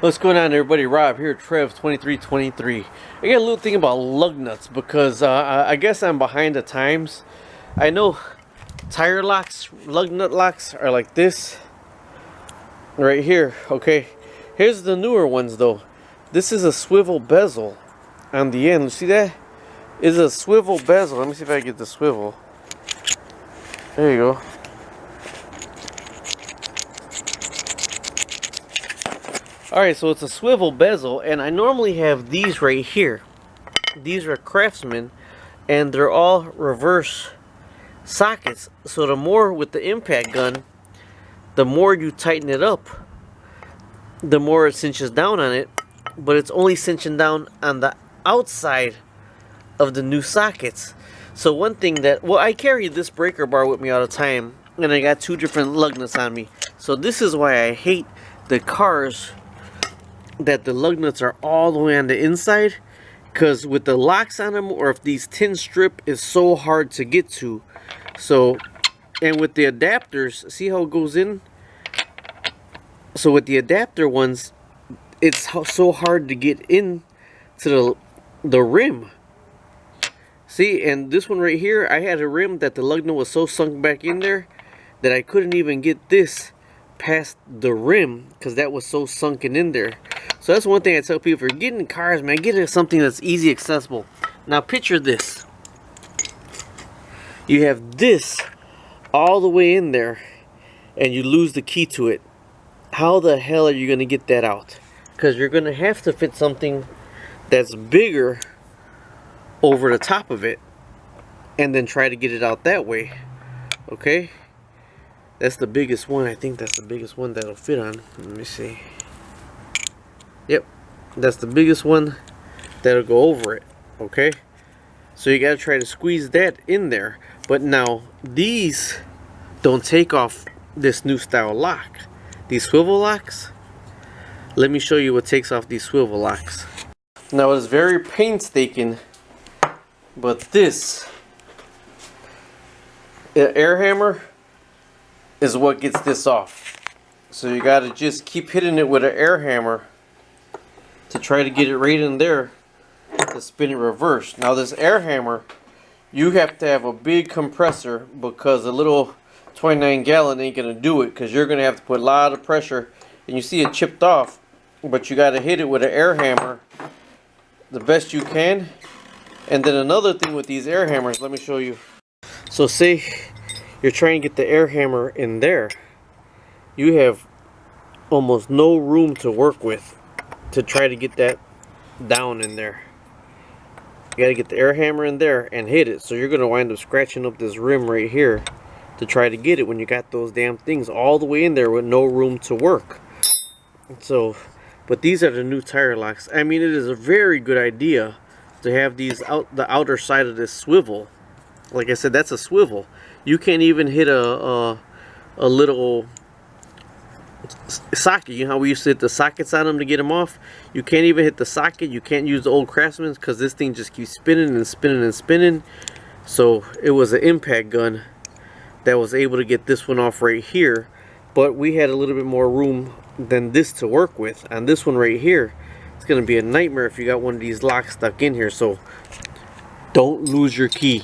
What's going on, everybody? Rob here, Trev2323. I got a little thing about lug nuts because I guess I'm behind the times. I know tire locks, lug nut locks are like this right here. Okay, here's the newer ones though. This is a swivel bezel on the end. See that? It's a swivel bezel. Let me see if I can get the swivel. There you go. Alright, so it's a swivel bezel, and I normally have these right here. These are Craftsman, and they're all reverse sockets. So the more with the impact gun, the more you tighten it up, the more it cinches down on it. But it's only cinching down on the outside of the new sockets. So one thing that, well, I carry this breaker bar with me all the time, and I got two different lug nuts on me. So this is why I hate the cars that the lug nuts are all the way on the inside, because with the locks on them, or if these tin strip is so hard to get to. So, and with the adapters, see how it goes in? So with the adapter ones, it's so hard to get in to the rim. See, and this one right here, I had a rim that the lug nut was so sunk back in there that I couldn't even get this past the rim because that was so sunken in there. So that's one thing I tell people: if you're getting cars, man, get something that's easy accessible. Now picture this. You have this all the way in there and you lose the key to it. How the hell are you going to get that out? Because you're going to have to fit something that's bigger over the top of it and then try to get it out that way. Okay, that's the biggest one. I think that's the biggest one that'll fit on. Let me see. Yep, that's the biggest one that'll go over it. Okay, so you gotta try to squeeze that in there. But now these don't take off this new style lock. These swivel locks, let me show you what takes off these swivel locks. Now it's very painstaking, but this air hammer is what gets this off. So you gotta just keep hitting it with an air hammer to try to get it right in there to spin it reverse. Now this air hammer, you have to have a big compressor because a little 29 gallon ain't gonna do it, because you're gonna have to put a lot of pressure, and you see it chipped off, but you gotta hit it with an air hammer the best you can. And then another thing with these air hammers, let me show you. So say you're trying to get the air hammer in there, you have almost no room to work with to try to get that down in there. You got to get the air hammer in there and hit it. So you're going to wind up scratching up this rim right here to try to get it when you got those damn things all the way in there with no room to work. So, but these are the new tire locks. I mean, it is a very good idea to have these out the outer side of this swivel. Like I said, that's a swivel. You can't even hit a little socket. You know how we used to hit the sockets on them to get them off? You can't even hit the socket. You can't use the old Craftsman because this thing just keeps spinning and spinning and spinning. So it was an impact gun that was able to get this one off right here, but we had a little bit more room than this to work with. On this one right here, it's going to be a nightmare if you got one of these locks stuck in here. So don't lose your key.